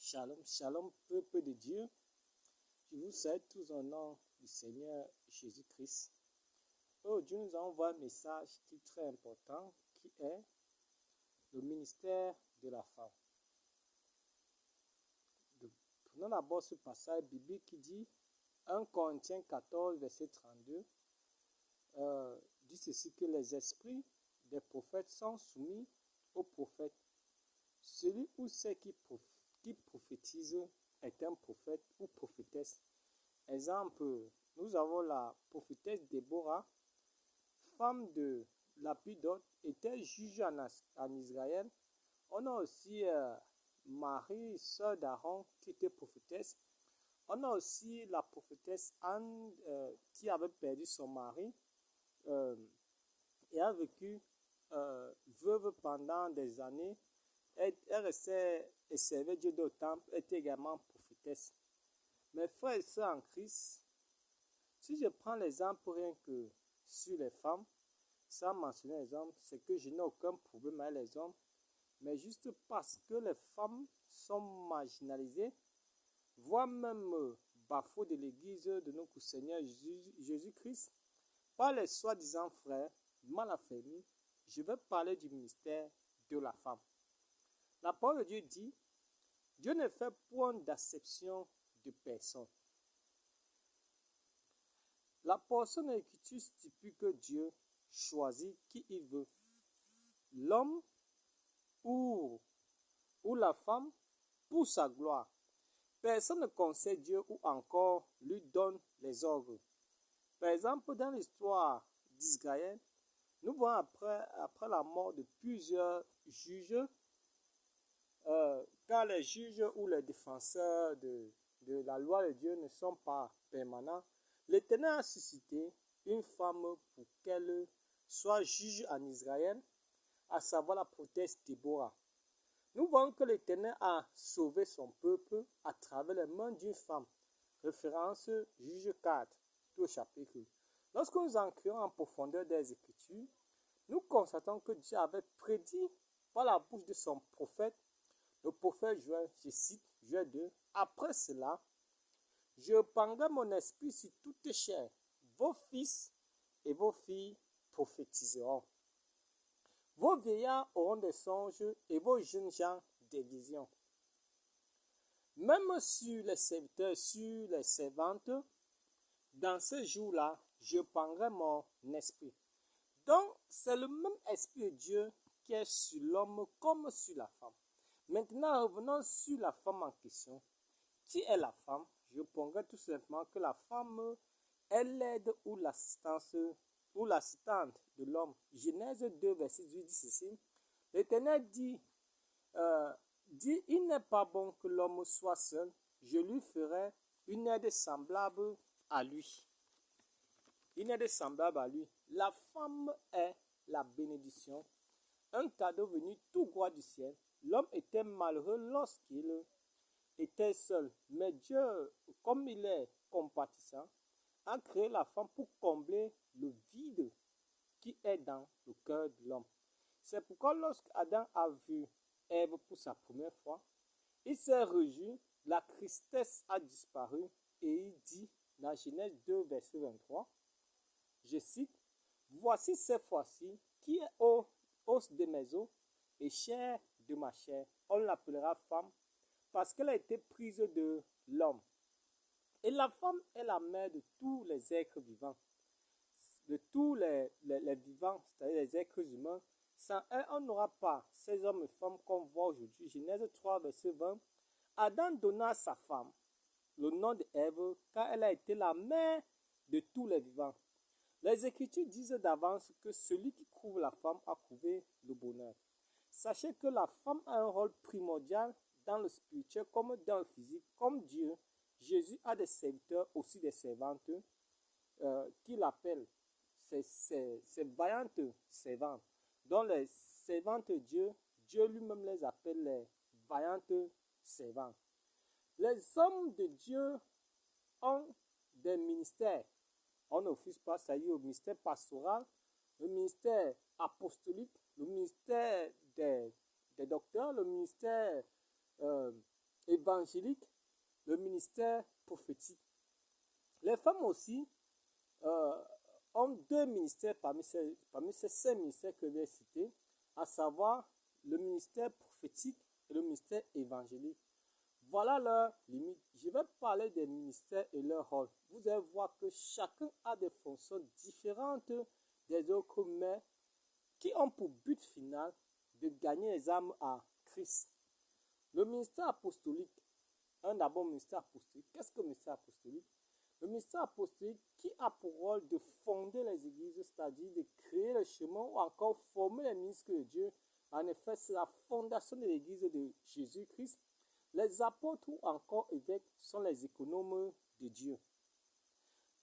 Shalom, shalom, peuple de Dieu. Je vous salue tous au nom du Seigneur Jésus-Christ. Aujourd'hui, nous allons voir un message qui est très important, qui est le ministère de la femme. Prenons d'abord ce passage biblique qui dit 1 Corinthiens 14, verset 32, dit ceci que les esprits des prophètes sont soumis aux prophètes. Celui ou celle qui prophétise est un prophète ou prophétesse. Exemple, nous avons la prophétesse Déborah, femme de Lapidot, était juge en Israël. On a aussi Marie, sœur d'Aaron, qui était prophétesse. On a aussi la prophétesse Anne, qui avait perdu son mari et a vécu veuve pendant des années. Elle restait et servait Dieu au temple, était également prophétesse. Mes frères et sœurs en Christ, si je prends l'exemple rien que sur les femmes, sans mentionner les hommes, c'est que je n'ai aucun problème avec les hommes, mais juste parce que les femmes sont marginalisées, voire même bafouées de l'église de notre Seigneur Jésus-Christ, par les soi-disant frères mal affermis, je vais parler du ministère de la femme. La parole de Dieu dit, Dieu ne fait point d'acception de personne. La portion de l'Écriture stipule que Dieu choisit qui il veut, l'homme ou la femme pour sa gloire. Personne ne conseille Dieu ou encore lui donne les ordres. Par exemple, dans l'histoire d'Israël, nous voyons après la mort de plusieurs juges, quand les juges ou les défenseurs de la loi de Dieu ne sont pas permanents, l'Éternel a suscité une femme pour qu'elle soit juge en Israël, à savoir la prophétesse Déborah. Nous voyons que l'Éternel a sauvé son peuple à travers les mains d'une femme. Référence Juge 4, tout au chapitre. Lorsque nous entrons en profondeur des Écritures, nous constatons que Dieu avait prédit par la bouche de son prophète, le prophète Joël, je cite Joël 2, « Après cela, je répandrai mon esprit sur toute chair. Vos fils et vos filles prophétiseront. Vos vieillards auront des songes et vos jeunes gens des visions. » Même sur les serviteurs, sur les servantes, dans ce jour-là, je répandrai mon esprit. Donc, c'est le même esprit de Dieu qui est sur l'homme comme sur la femme. Maintenant, revenons sur la femme en question. Qui est la femme? Je répondrai tout simplement que la femme est l'aide ou l'assistance ou l'assistante de l'homme. Genèse 2, verset 18 dit ceci. L'Éternel dit, il n'est pas bon que l'homme soit seul. Je lui ferai une aide semblable à lui. Une aide semblable à lui. La femme est la bénédiction, un cadeau venu tout droit du ciel. L'homme était malheureux lorsqu'il était seul. Mais Dieu, comme il est compatissant, a créé la femme pour combler le vide qui est dans le cœur de l'homme. C'est pourquoi lorsqu'Adam a vu Ève pour sa première fois, il s'est réjoui, la tristesse a disparu et il dit dans Genèse 2, verset 23, je cite, « Voici cette fois-ci qui est os de mes os et chair de ma chair. On l'appellera femme parce qu'elle a été prise de l'homme. » Et la femme est la mère de tous les êtres vivants, de tous les vivants, c'est-à-dire les êtres humains. Sans elle, on n'aura pas ces hommes et femmes qu'on voit aujourd'hui. Genèse 3, verset 20. Adam donna à sa femme le nom d'Ève car elle a été la mère de tous les vivants. Les Écritures disent d'avance que celui qui trouve la femme a trouvé le bonheur. Sachez que la femme a un rôle primordial dans le spirituel comme dans le physique. Comme Dieu, Jésus a des serviteurs, aussi des servantes, qui l'appellent ces vaillantes servantes. Donc les servantes de Dieu, Dieu lui-même les appelle les vaillantes servantes. Les hommes de Dieu ont des ministères. On n'office pas, ça y est, au ministère pastoral, le ministère apostolique, le ministère des docteurs, le ministère évangélique, le ministère prophétique. Les femmes aussi ont deux ministères parmi ces 5 ministères que j'ai cités, à savoir le ministère prophétique et le ministère évangélique. Voilà leurs limites. Je vais parler des ministères et leur rôle. Vous allez voir que chacun a des fonctions différentes des autres, mais qui ont pour but final de gagner les âmes à Christ. Le ministère apostolique, d'abord ministère apostolique. Qu'est-ce que le ministère apostolique? Le ministère apostolique qui a pour rôle de fonder les églises, c'est-à-dire de créer le chemin ou encore former les ministres de Dieu. En effet, c'est la fondation de l'église de Jésus-Christ. Les apôtres ou encore évêques sont les économes de Dieu.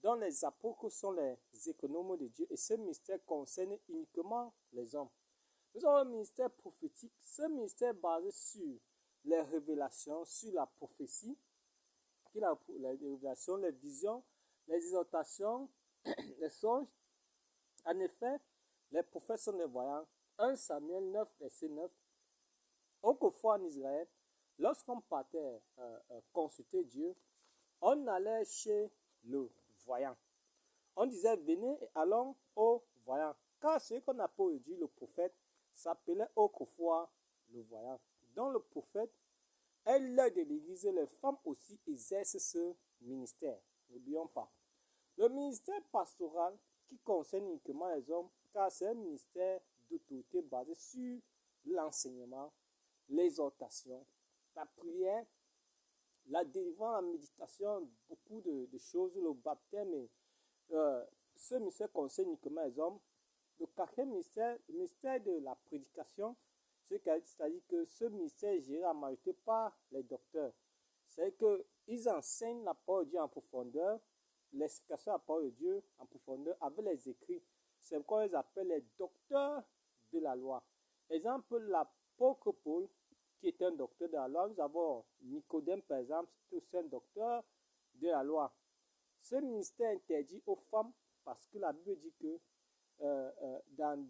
Donc les apôtres sont les économes de Dieu et ce ministère concerne uniquement les hommes. Nous avons le ministère prophétique. Ce ministère est basé sur les révélations, sur la prophétie, les révélations, les visions, les exhortations, les songes. En effet, les prophètes sont des voyants. 1 Samuel 9, verset 9. Autrefois en Israël, lorsqu'on partait consulter Dieu, on allait chez le voyant. On disait, venez et allons au voyant. Car celui qu'on appelle aujourd'hui le prophète s'appelait autrefois le voyant. Donc le prophète est l'œil de l'église. Les femmes aussi exercent ce ministère. N'oublions pas. Le ministère pastoral qui concerne uniquement les hommes, car c'est un ministère d'autorité basé sur l'enseignement, l'exhortation, la prière, la délivrance, la méditation, beaucoup de choses, le baptême. Et, ce ministère concerne uniquement les hommes. Le quatrième ministère, le ministère de la prédication, c'est-à-dire que ce ministère est géré en majorité par les docteurs. C'est qu'ils enseignent la parole de Dieu en profondeur, l'explication de la parole de Dieu en profondeur avec les écrits. C'est pourquoi ils appellent les docteurs de la loi. Exemple, l'apôtre Paul, qui est un docteur de la loi. Nous avons Nicodème, par exemple, c'est un docteur de la loi. Ce ministère interdit aux femmes parce que la Bible dit que dans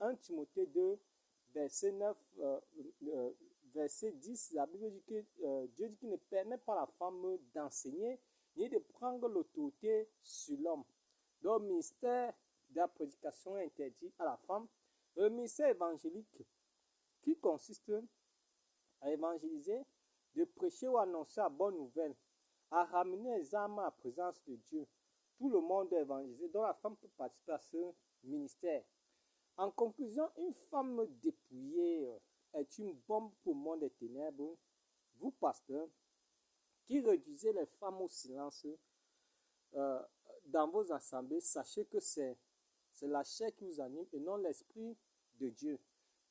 1 Timothée 2, verset 9, verset 10, la Bible dit que Dieu dit qu'il ne permet pas à la femme d'enseigner ni de prendre l'autorité sur l'homme. Donc, le ministère de la prédication est interdit à la femme. Le ministère évangélique qui consiste à évangéliser, de prêcher ou annoncer la bonne nouvelle, à ramener les âmes à la présence de Dieu. Tout le monde est évangélisé, donc la femme peut participer à ce ministère. En conclusion, une femme dépouillée est une bombe pour le monde des ténèbres. Vous, pasteurs, qui réduisez les femmes au silence dans vos assemblées, sachez que c'est la chair qui vous anime et non l'esprit de Dieu.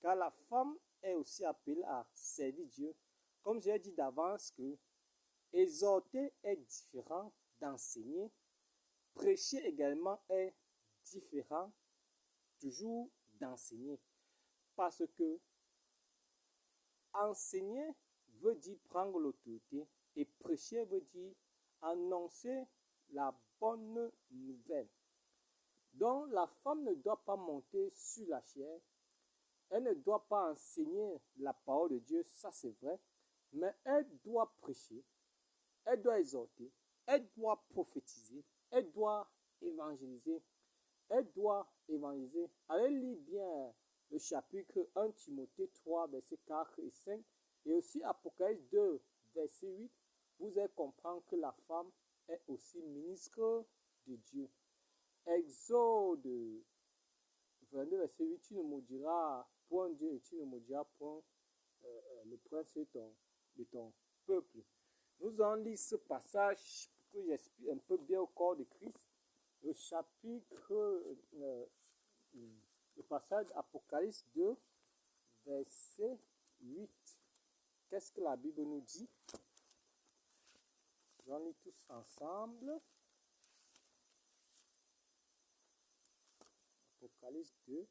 Car la femme est aussi appelée à servir Dieu. Comme j'ai dit d'avance que exhorter est différent d'enseigner. Prêcher également est différent toujours d'enseigner. Parce que enseigner veut dire prendre l'autorité et prêcher veut dire annoncer la bonne nouvelle. Donc la femme ne doit pas monter sur la chair. Elle ne doit pas enseigner la parole de Dieu, ça c'est vrai, mais elle doit prêcher, elle doit exhorter, elle doit prophétiser, elle doit évangéliser, Allez lire bien le chapitre 1 Timothée 3, versets 4 et 5, et aussi Apocalypse 2, verset 8, vous allez comprendre que la femme est aussi ministre de Dieu. Exode 22, verset 8, tu ne maudiras point Dieu et tu ne maudiras point le prince de ton peuple. Nous allons lire ce passage pour que j'explique un peu bien au corps de Christ. Le chapitre, le passage Apocalypse 2, verset 8. Qu'est-ce que la Bible nous dit? Nous allons lire tous ensemble. Apocalypse 2.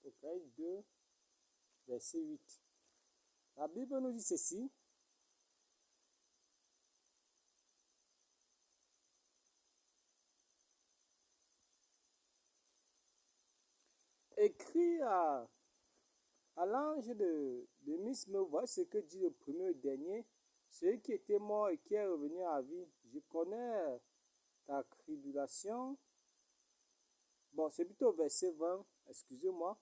Apocalypse 2, verset 8. La Bible nous dit ceci. écrit à l'ange de Misme, voici ce que dit le premier et dernier, celui qui était mort et qui est revenu à vie. Je connais ta tribulation. Bon, c'est plutôt verset 20, excusez-moi.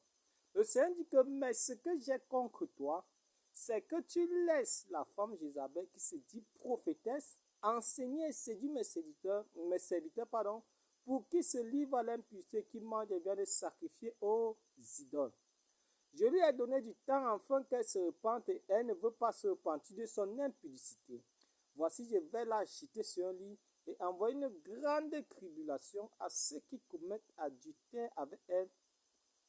Le Seigneur dit que, mais ce que j'ai contre toi, c'est que tu laisses la femme Jézabel qui se dit prophétesse enseigner et séduire mes serviteurs, pour qu'ils se livrent à l'impureté, qu'ils mangent et viennent sacrifier aux idoles. Je lui ai donné du temps afin qu'elle se repente et elle ne veut pas se repentir de son impudicité. Voici, je vais la jeter sur un lit et envoyer une grande tribulation à ceux qui commettent adultère avec elle,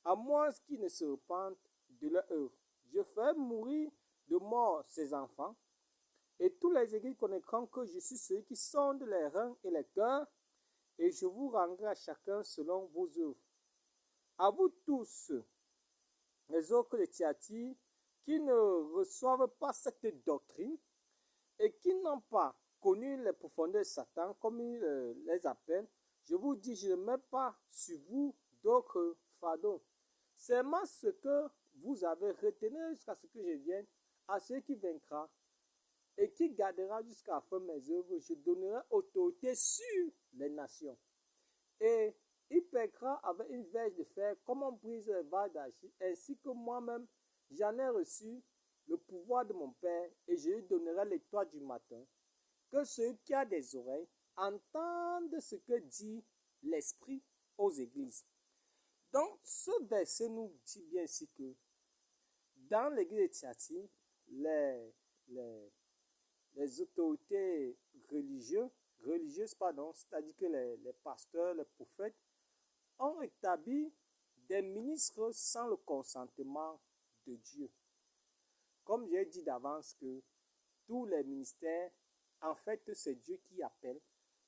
à moins qu'ils ne se repentent de leur œuvre. Je ferai mourir de mort ses enfants, et tous les églises connaîtront que je suis celui qui sonde les reins et les cœurs, et je vous rendrai à chacun selon vos œuvres. À vous tous, les autres de Thyatire, qui ne reçoivent pas cette doctrine et qui n'ont pas connu les profondeurs de Satan, comme il les appelle, je vous dis, je ne mets pas sur vous d'autres fardeaux. Seulement ce que vous avez retenu jusqu'à ce que je vienne, à celui qui vaincra et qui gardera jusqu'à la fin mes œuvres, je donnerai autorité sur les nations. Et il pèquera avec une verge de fer, comme on brise les vases d'argile, ainsi que moi-même, j'en ai reçu le pouvoir de mon Père, et je lui donnerai l'étoile du matin. Que celui qui a des oreilles entende ce que dit l'Esprit aux églises. Donc, ce verset nous dit bien ici que dans l'église de Thyatire, les autorités religieuses, c'est-à-dire que les pasteurs, les prophètes, ont établi des ministres sans le consentement de Dieu. Comme j'ai dit d'avance que tous les ministères, en fait, c'est Dieu qui appelle,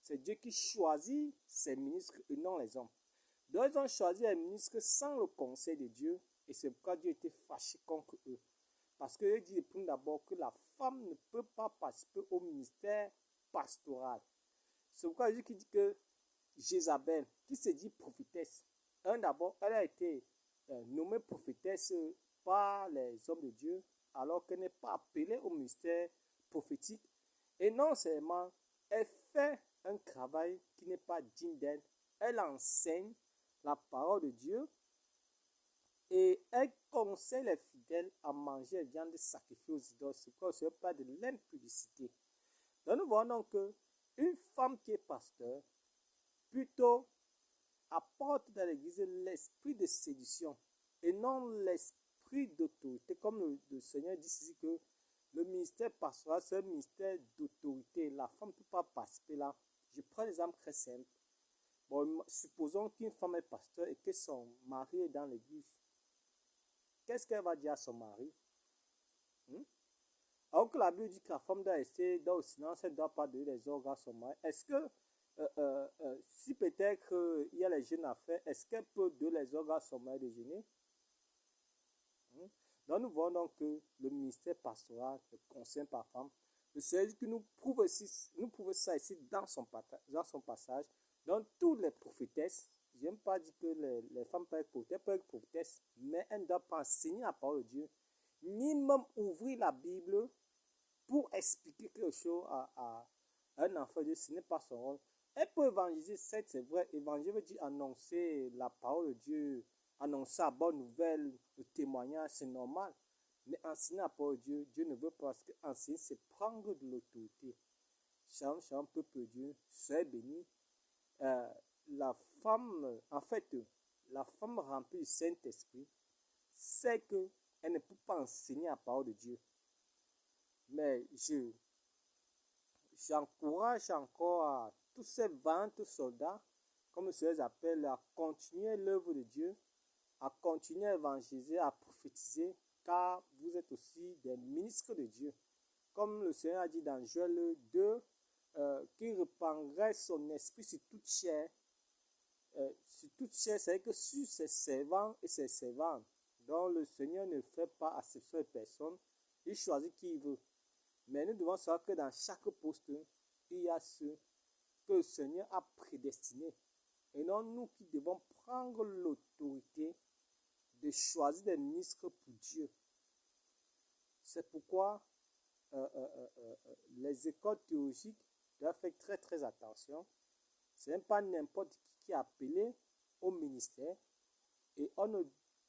c'est Dieu qui choisit ses ministres et non les hommes. Donc, ils ont choisi les ministres sans le conseil de Dieu, et c'est pourquoi Dieu était fâché contre eux. Parce que Dieu dit d'abord que la femme ne peut pas participer au ministère pastoral. C'est pourquoi Dieu dit que Jézabel, qui se dit prophétesse, d'abord, elle a été nommée prophétesse par les hommes de Dieu, alors qu'elle n'est pas appelée au ministère prophétique. Et non seulement, elle fait un travail qui n'est pas digne d'elle, elle enseigne la parole de Dieu et elle conseille les fidèles à manger la viande sacrifiée aux idoles, ce qui n'est pas de l'impudicité. Donc nous voyons donc qu'une femme qui est pasteur, plutôt apporte dans l'église l'esprit de séduction et non l'esprit d'autorité. Comme le Seigneur dit ici que le ministère pastoral, c'est un ministère d'autorité. La femme ne peut pas participer là. Je prends l'exemple très simple. Bon, supposons qu'une femme est pasteur et que son mari est dans l'église. Qu'est-ce qu'elle va dire à son mari? Alors que la Bible dit que la femme doit rester dans le silence, elle ne doit pas donner les ordres à son mari. Est-ce que si peut-être il y a les jeûnes à faire, est-ce qu'elle peut donner les ordres à son mari de jeûner? Donc nous voyons donc que le ministère pastoral, le conseil par femme, le Seigneur dit que nous prouve ça ici dans son passage. Donc toutes les prophétesses, je n'aime pas dire que les femmes peuvent être prophétesses, mais elles ne doivent pas enseigner la parole de Dieu, ni même ouvrir la Bible pour expliquer quelque chose à un enfant de Dieu. Ce n'est pas son rôle. Elle peut évangéliser, c'est vrai. Évangile veut dire annoncer la parole de Dieu, annoncer la bonne nouvelle, le témoignage, c'est normal. Mais enseigner la parole de Dieu, Dieu ne veut pas, parce qu'enseigner, c'est prendre de l'autorité. Shalom, peuple de Dieu, soyez bénis. La femme, en fait, la femme remplie du Saint-Esprit, c'est qu'elle ne peut pas enseigner la parole de Dieu. Mais j'encourage encore à tous ces 20 soldats, comme ceux les appelle, à continuer l'œuvre de Dieu, à continuer à évangéliser, à prophétiser, car vous êtes aussi des ministres de Dieu. Comme le Seigneur a dit dans Joël 2, qu'il répandrait son esprit sur toute chair. C'est-à-dire que sur ses servants et ses servantes. Donc le Seigneur ne fait pas acception de personne, il choisit qui il veut. Mais nous devons savoir que dans chaque poste, il y a ceux que le Seigneur a prédestinés. Et non nous qui devons prendre l'autorité choisir des ministres pour Dieu. C'est pourquoi les écoles théologiques doivent faire très très attention. Ce n'est pas n'importe qui est appelé au ministère. Et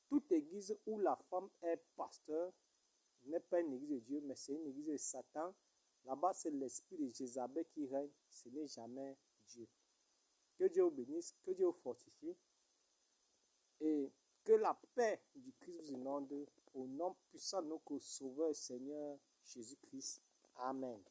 toute église où la femme est pasteur n'est pas une église de Dieu, mais c'est une église de Satan. Là-bas, c'est l'esprit de Jézabel qui règne. Ce n'est jamais Dieu. Que Dieu vous bénisse, que Dieu vous fortifie. Et que la paix du Christ vous inonde au nom puissant de notre Sauveur et Seigneur Jésus-Christ. Amen.